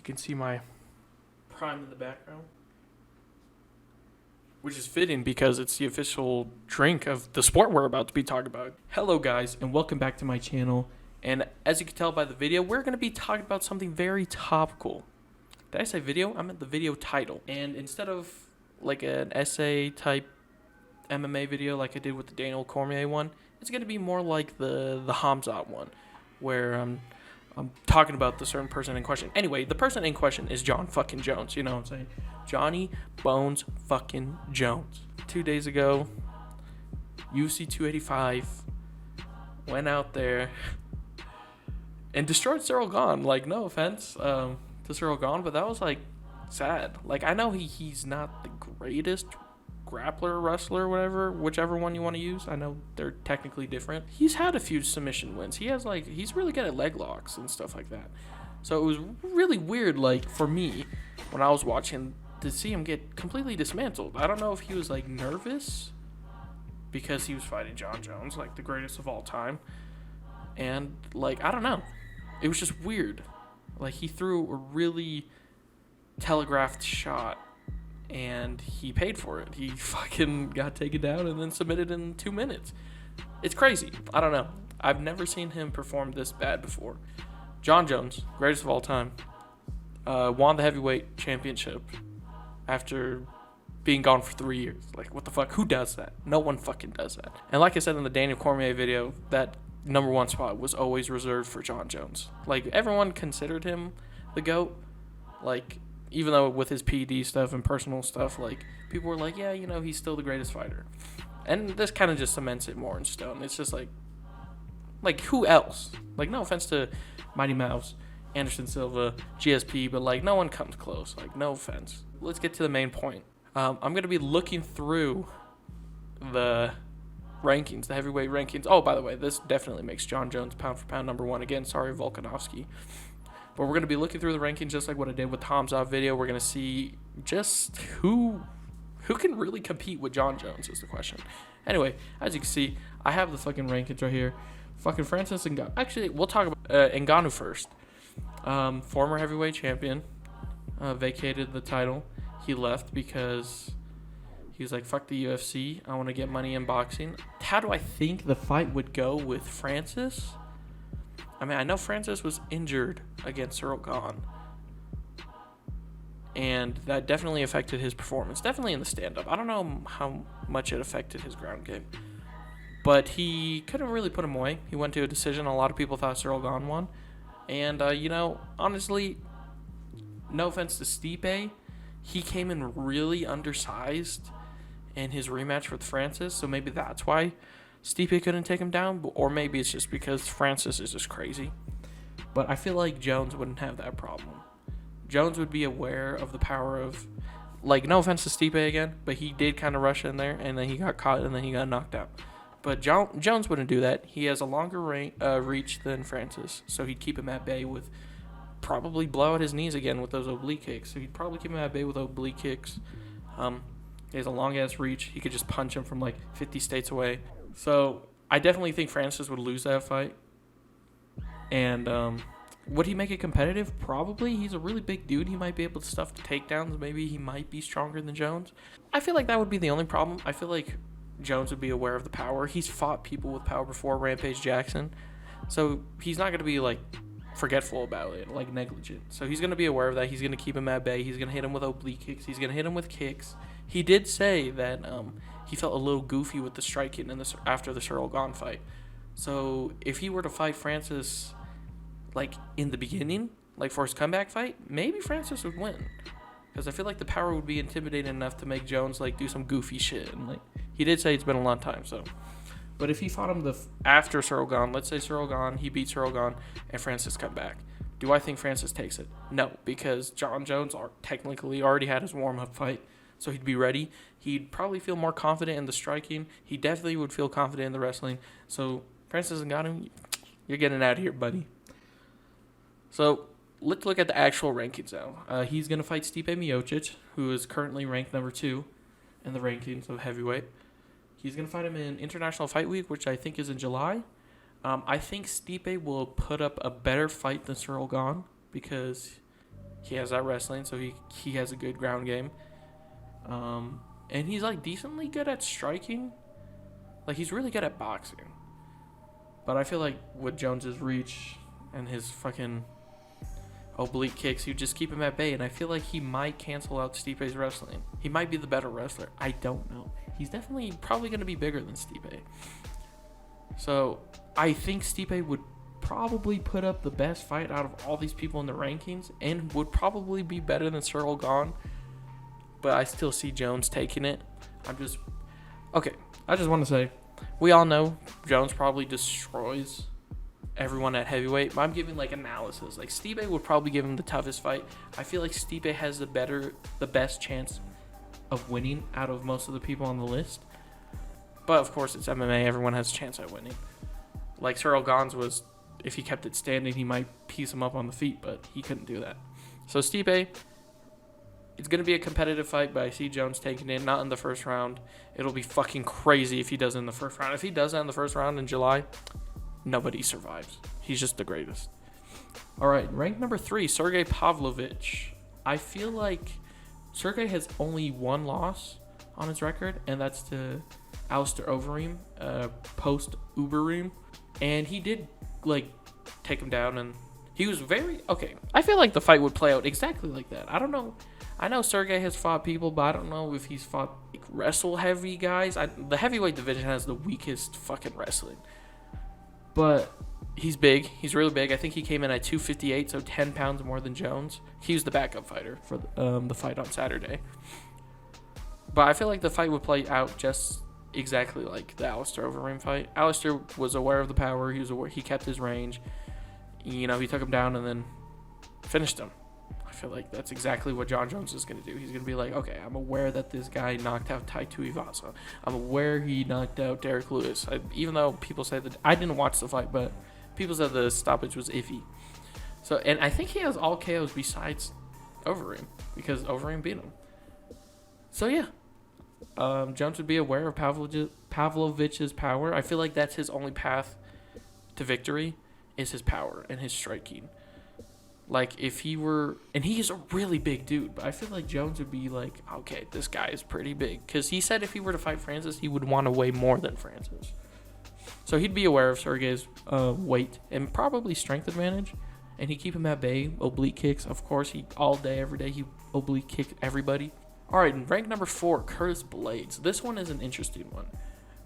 can see my prime in the background, which is fitting because it's the official drink of the sport we're about to be talking about. Hello guys, and welcome back to my channel. And as you can tell by the video, we're going to be talking about something very topical. Did I say video? I meant the video title. And instead of like an essay type MMA video like I did with the Daniel Cormier one, it's going to be more like the Hamzat one, where I'm talking about the certain person in question. Anyway, the person in question is Jon fucking Jones. You know what I'm saying? Johnny Bones fucking Jones. 2 days ago, UFC 285 went out there and destroyed Cyril Gane. Like, no offense to Cyril Gane, but that was like sad. Like, I know he's not the greatest grappler, wrestler, whatever, whichever one you want to use. I know they're technically different. He's had a few submission wins. He's really good at leg locks and stuff like that. So it was really weird, like, for me, when I was watching, to see him get completely dismantled. I don't know if he was like nervous because he was fighting Jon Jones, like the greatest of all time. And like, I don't know. It was just weird. Like, he threw a really telegraphed shot and he paid for it. He fucking got taken down and then submitted in 2 minutes. It's crazy. I don't know. I've never seen him perform this bad before. Jon Jones, greatest of all time, won the heavyweight championship after being gone for 3 years. Like, what the fuck? Who does that? No one fucking does that. And like I said in the Daniel Cormier video, that number one spot was always reserved for Jon Jones. Like, everyone considered him the GOAT. Like, even though with his PD stuff and personal stuff, like, people were like, yeah, you know, he's still the greatest fighter. And this kind of just cements it more in stone. It's just like, who else? Like, no offense to Mighty Mouse, Anderson Silva, GSP, but like, no one comes close. Like, no offense. Let's get to the main point. I'm going to be looking through the rankings, the heavyweight rankings. Oh, by the way, this definitely makes Jon Jones pound for pound number one. Again, sorry, Volkanovski. But we're going to be looking through the rankings just like what I did with the Hamzat video. We're going to see just who can really compete with Jon Jones is the question. Anyway, as you can see, I have the fucking rankings right here. Fucking Francis Ngannou. Actually, we'll talk about Ngannou first. Former heavyweight champion. Vacated the title. He left because he was like, fuck the UFC. I want to get money in boxing. How do I think the fight would go with Francis? I mean, I know Francis was injured against Cyril Gane, and that definitely affected his performance. Definitely in the stand-up. I don't know how much it affected his ground game, but he couldn't really put him away. He went to a decision. A lot of people thought Cyril Gane won. And, you know, honestly, no offense to Stipe, he came in really undersized in his rematch with Francis, so maybe that's why Stipe couldn't take him down, or maybe it's just because Francis is just crazy. But I feel like Jones wouldn't have that problem. Jones would be aware of the power of, like, no offense to Stipe again, but he did kind of rush in there, and then he got caught, and then he got knocked out. But Jones wouldn't do that. He has a longer reach than Francis, so he'd keep him at bay with probably blow out his knees again with those oblique kicks. So he'd probably keep him at bay with oblique kicks. He has a long-ass reach. He could just punch him from, like, 50 states away. So I definitely think Francis would lose that fight. And would he make it competitive? Probably. He's a really big dude. He might be able to stuff the takedowns. Maybe he might be stronger than Jones. I feel like that would be the only problem. I feel like Jones would be aware of the power. He's fought people with power before, Rampage Jackson. So he's not going to be, like, forgetful about it, like negligent. So he's going to be aware of that. He's going to keep him at bay. He's going to hit him with oblique kicks. He's going to hit him with kicks. He did say that he felt a little goofy with the striking after the Cyril Gane fight. So if he were to fight Francis, like, in the beginning, like for his comeback fight, maybe Francis would win. Because I feel like the power would be intimidating enough to make Jones, like, do some goofy shit. And, like, he did say it's been a long time, so. But if he fought him after Cyril Gane, let's say Cyril Gane, he beat Cyril Gane, and Francis come back. Do I think Francis takes it? No, because Jon Jones technically already had his warm-up fight, so he'd be ready. He'd probably feel more confident in the striking. He definitely would feel confident in the wrestling. So Francis Ngannou, you're getting out of here, buddy. So let's look at the actual rankings now. He's going to fight Stipe Miocic, who is currently ranked number 2 in the rankings of heavyweight. He's going to fight him in International Fight Week, which I think is in July. I think Stipe will put up a better fight than Cyril Gane because He has that wrestling, so he has a good ground game. And he's like decently good at striking. Like he's really good at boxing. But I feel like with Jones's reach and his fucking oblique kicks, you just keep him at bay. And I feel like he might cancel out Stipe's wrestling. He might be the better wrestler. I don't know. He's definitely probably going to be bigger than Stipe. So I think Stipe would probably put up the best fight out of all these people in the rankings and would probably be better than Cyril Gahn. But I still see Jones taking it. I just want to say, we all know Jones probably destroys everyone at heavyweight, but I'm giving like analysis. Like Stipe would probably give him the toughest fight. I feel like Stipe has the best chance of winning out of most of the people on the list. But of course, it's MMA. Everyone has a chance at winning. Like Cyril Gahn's was, if he kept it standing, he might piece him up on the feet, but he couldn't do that. So Stipe, it's going to be a competitive fight, but I see Jones taking it, not in the first round. It'll be fucking crazy if he does it in the first round. If he does that in the first round in July, nobody survives. He's just the greatest. All right, ranked number 3, Sergey Pavlovich. I feel like Sergey has only one loss on his record, and that's to Alistair Overeem, post Ubereem. And he did, like, take him down, and he was very... Okay, I feel like the fight would play out exactly like that. I don't know. I know Sergey has fought people, but I don't know if he's fought like, wrestle-heavy guys. The heavyweight division has the weakest fucking wrestling. But he's big. He's really big. I think he came in at 258, so 10 pounds more than Jones. He was the backup fighter for the fight on Saturday. But I feel like the fight would play out just exactly like the Alistair Overeem fight. Alistair was aware of the power. He kept his range. You know, he took him down and then finished him. I feel like that's exactly what Jon Jones is going to do. He's going to be like, okay, I'm aware that this guy knocked out Tai Tuivasa. I'm aware he knocked out Derek Lewis. Even though people say that, I didn't watch the fight, but people said the stoppage was iffy. So, and I think he has all KOs besides Overeem, because Overeem beat him. So yeah, Jones would be aware of Pavlovich's power. I feel like that's his only path to victory, is his power and his striking. Like, if he were... And he's a really big dude, but I feel like Jones would be like, okay, this guy is pretty big. Because he said if he were to fight Francis, he would want to weigh more than Francis. So he'd be aware of Sergey's weight and probably strength advantage. And he'd keep him at bay. Oblique kicks, of course. All day, every day, he oblique kicked everybody. All right, and rank number 4, Curtis Blades. This one is an interesting one.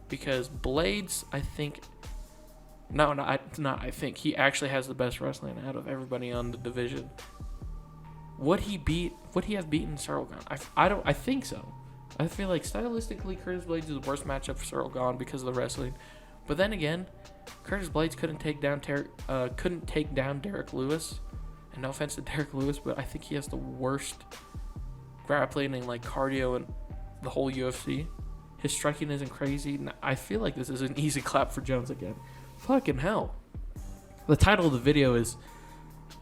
Because Blades, I think... I think he actually has the best wrestling out of everybody on the division. Would he have beaten Cyril Gahn? I think so. I feel like stylistically, Curtis Blades is the worst matchup for Cyril Gahn because of the wrestling. But then again, Curtis Blades couldn't take down Derek Lewis. And no offense to Derek Lewis, but I think he has the worst grappling and like cardio in the whole UFC. His striking isn't crazy. I feel like this is an easy clap for Jones again. Fucking hell. The title of the video is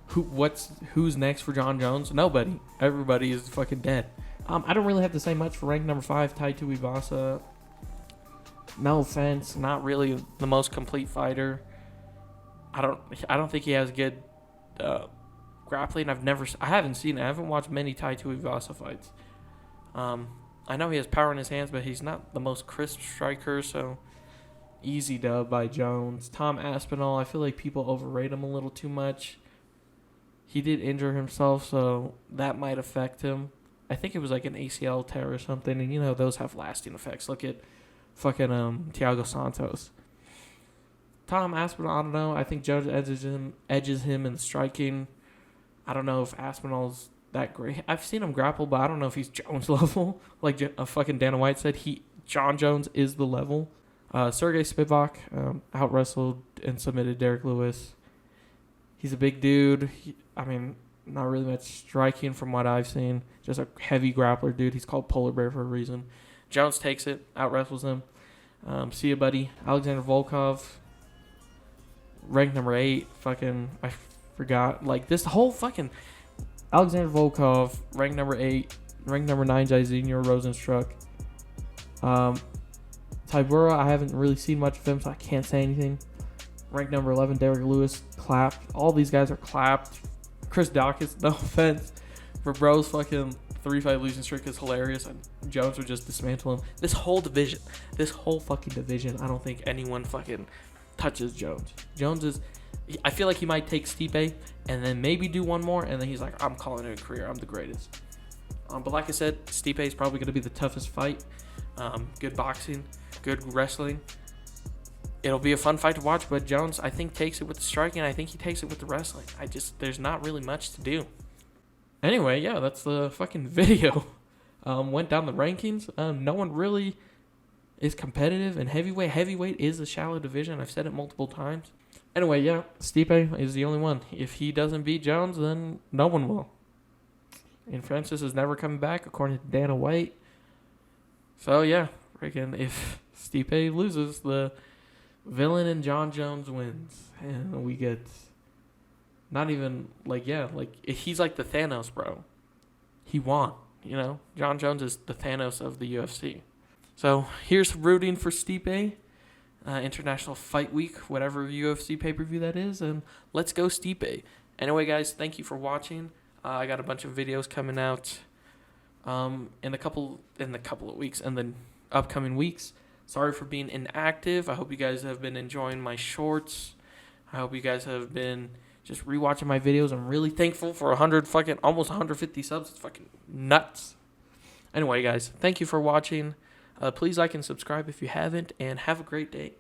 who's next for Jon Jones? Nobody. Everybody is fucking dead. I don't really have to say much for rank number 5, Tai Tuivasa. No offense, not really the most complete fighter. I don't think he has good grappling. I haven't watched many Tai Tuivasa fights. I know he has power in his hands, but he's not the most crisp striker, so easy dub by Jones. Tom Aspinall, I feel like people overrate him a little too much. He did injure himself, so that might affect him. I think it was like an ACL tear or something, and you know those have lasting effects. Look at fucking Thiago Santos. Tom Aspinall, I don't know. I think Jones edges him in the striking. I don't know if Aspinall's that great. I've seen him grapple, but I don't know if he's Jones level. Like fucking Dana White said, Jon Jones is the level. Sergey Spivak out-wrestled and submitted Derek Lewis. He's a big dude. Not really much striking from what I've seen. Just a heavy grappler dude. He's called Polar Bear for a reason. Jones takes it, out-wrestles him. See ya, buddy. Alexander Volkov, ranked number 8. I forgot. Like, this whole fucking... Alexander Volkov, ranked number 8. Ranked number 9, Jairzinho Rosenstruck. Tybura, I haven't really seen much of him, so I can't say anything. Ranked number 11, Derek Lewis, clapped. All these guys are clapped. Chris Dawkins, no offense, for bro's fucking 3-fight losing streak is hilarious, and Jones would just dismantle him. This whole fucking division, I don't think anyone fucking touches Jones. Jones is, I feel like he might take Stipe and then maybe do one more, and then he's like, I'm calling it a career. I'm the greatest. But like I said, Stipe is probably going to be the toughest fight. Good boxing, good wrestling. It'll be a fun fight to watch, but Jones, I think, takes it with the striking. I think he takes it with the wrestling. There's not really much to do. Anyway, yeah, that's the fucking video. Went down the rankings. No one really is competitive, and heavyweight is a shallow division. I've said it multiple times. Anyway, yeah, Stipe is the only one. If he doesn't beat Jones, then no one will. And Francis is never coming back, according to Dana White. So, yeah, freaking if Stipe loses, the villain and Jon Jones wins. And we get not even, he's like the Thanos, bro. He won, Jon Jones is the Thanos of the UFC. So, here's rooting for Stipe. International Fight Week, whatever UFC pay-per-view that is, and let's go Stipe. Anyway, guys, thank you for watching. I got a bunch of videos coming out in a couple of weeks and then upcoming weeks. Sorry for being inactive. I hope you guys have been enjoying my shorts. I hope you guys have been just rewatching my videos. I'm really thankful for almost 150 subs. It's fucking nuts. Anyway, guys, thank you for watching. Please like and subscribe if you haven't, and have a great day.